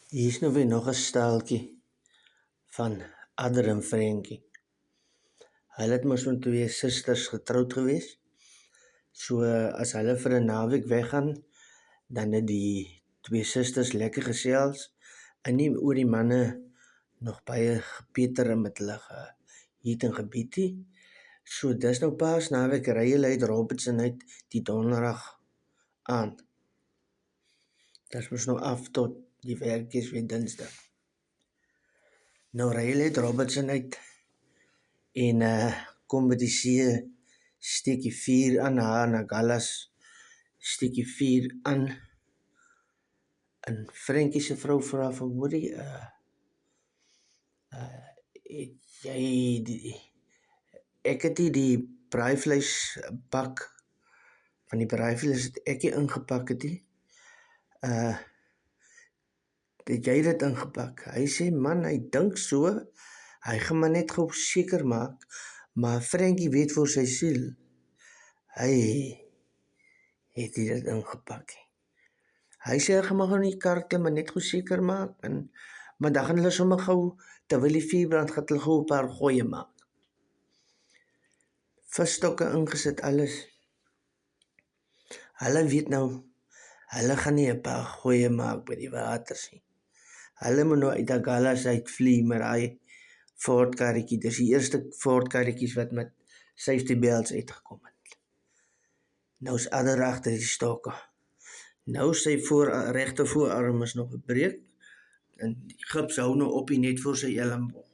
Hier is nou weer nog 'n staaltjie van Adder en Frankie. Hulle het mos met twee susters getroud gewees. So as hulle vir 'n naweek weggaan, dan het die twee susters lekker gesels en nie oor die manne nog baie gepeter en met hulle gehiet en gebied nie. So dis nou Paasnaweek ry hulle uit Robertson uit die donderdag aan. Dis mos nou af tot die werkies weer Dinsdag. Nou ry hulle uit Robertson uit en kom by die see, steek die vuur aan haar na Gallas, steek die vuur aan en Frankie se vrou vra vir hoorie, het jy ek het nie die braaivleis bak van die braaivleis het ek nie ingepak het nie. Het jy dit ingepak? Hy sê man, hy dink so, hy gaan maar net gou seker maak, maar Frankie weet vir sy siel, hy het dit ingepak. Hy sê hy gaan maar gou in die kar klim en net gou seker maak, maar dan gaan hulle sommer gou, terwyl die vuur brand, gaan hulle gou 'n paar gooie maak. Visstokke ingesit, alles. Hulle weet nou, hulle gaan nie 'n paar gooie maak by die waters nie. Hulle moet nou uit Agallas uitvlieg met daai Ford karretjie. Dis die eerste Ford karretjies wat met safety belts uitgekom het. Nou is Adder agter die stokke. Nou sy regte voorarm is nog gebreek en die gips hou nou op die net voor sy elleboog.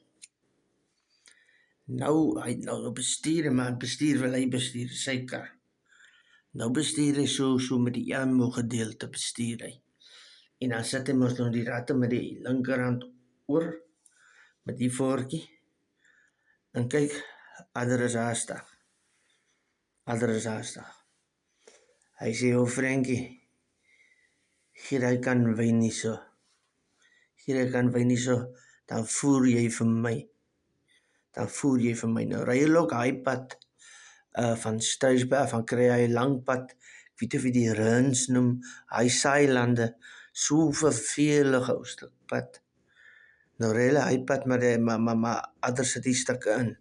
Nou, hy het nou bestuur, maar bestuur wil hy bestuur, sy kar. Nou bestuur hy so met die elleboog gedeelte bestuur hy. En dan sit hy mos nou die ratte met die linkerhand oor, met die voortjie. En kyk, Adder is haastig. Adder is haastig. Hy sê, o Frankie, gee hy kan wyn nie so. Gee hy kan wyn nie so, dan voer jy vir my. Dan voer jy vir my. Nou ry hy ook hy pad van Struisberg, van kry hy lang pad, ek weet of jy die Runs noem, hy saailande, so vervelige ou stuk pad. Nou ry hy pad, maar Adder sit die stukke in.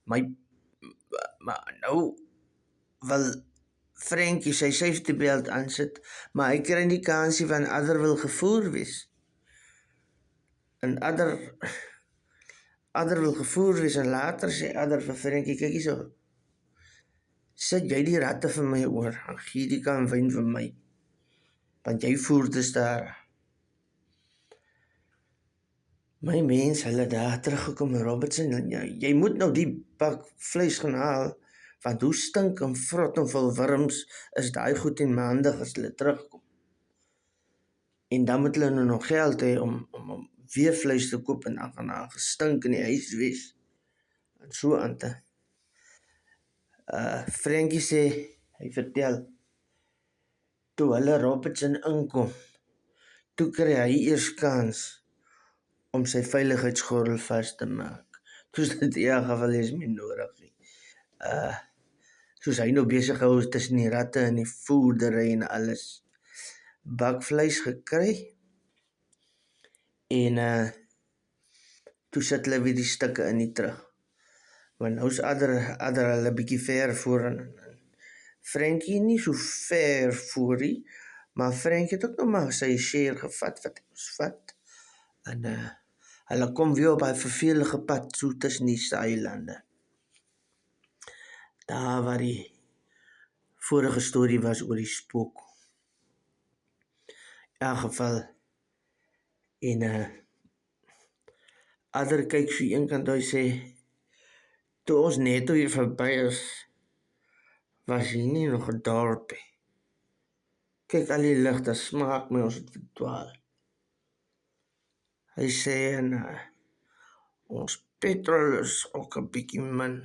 Maar nou wil Frankie sy safety belt aansit, maar hy kry nie kansie van Adder wil gevoer wees. En Adder wil gevoer wees en later sê Adder vir Frankie, kyk hier so, sit jy die ratte vir my oor, en gee die kan wyn vir my, want jy voer te staar. My mens, hulle daar teruggekom in Robertson, en jy moet nou die bak vleis gaan haal, want hoe stink en vrot en vol wurms is daai goed en maandag as hulle terugkom. En dan moet hulle nou nog geld hê om weer vleis te koop en dan gaan daar gestink in die huis wees. En so aan te. Frankie sê, hy vertel, toe hulle Robertson inkom, toe kry hy eers kans om sy veiligheidsgordel vas te maak. Soos dit geval is meer nodig nie. Soos hy nou besig hou tussen die ratte en die voerdery en alles. Bakvleis gekry en toe sit hulle weer die stukke in die terug. Want nou is Adder hulle bietjie ver voor en Frankie nie so ver voor nie, maar Frankie het ook nog maar sy share gevat wat hy moes vat. En hulle kom weer op hy vervelige pad so tussen die eilande. Daar waar die vorige storie was oor die spook. In elk geval, en Adder kyk so een kant, hy sê, toe ons net hier verby is, was hier nie nog 'n dorpie. Kyk al die ligte, smaak my ons het verdwaal. Hy sê, en ons petrol is ook 'n bietjie min.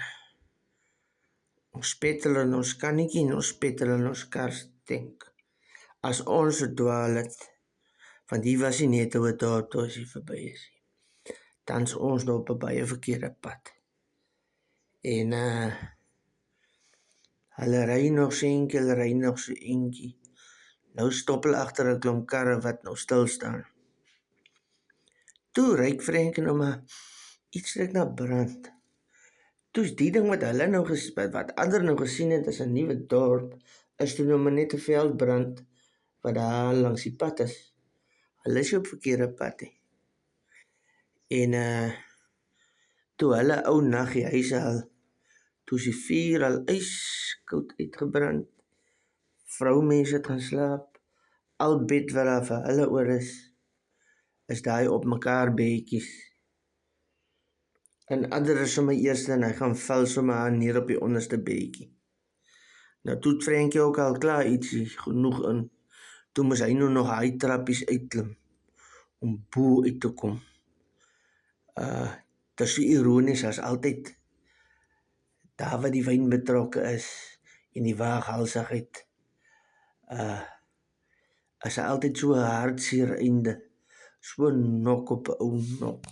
Ons petrol en ons kannetjie en ons petrol en ons kar stink. As ons verdwaal het, want hier was nie net 'n dorp toe as jy verby is. Dan is ons nou op 'n baie verkeerde pad. En hulle ry nog so eentjie. Nou stop hulle agter 'n klomp karre wat nou stil staan. Toe ryk Frankie nou maar iets reuk na brand. Toe's die ding wat hulle nou wat ander nou gesien het as 'n nuwe dorp, is toe nou maar net 'n veldbrand wat daar langs die pad is. Hulle is op verkeerde pad he. En toe hulle ou nag die huise al, toe is die vuur al ijskoud uitgebrand. Vroumense het gaan slaap. Al bed wat daar vir hulle oor is daai op mekaar bedjies. En ander is sommer eerste en hy gaan val sommer aan neer op die onderste bedjie. Nou toe het Frankie ook al klaar ietsie genoeg in. Toe moes hy nou nog hy trappies uitklim om bo uit te kom. Dit is so ironies as altyd daar waar die wyn betrokke is en die waaghalsigheid is altyd so 'n hartseer einde, so nok op 'n ou nok.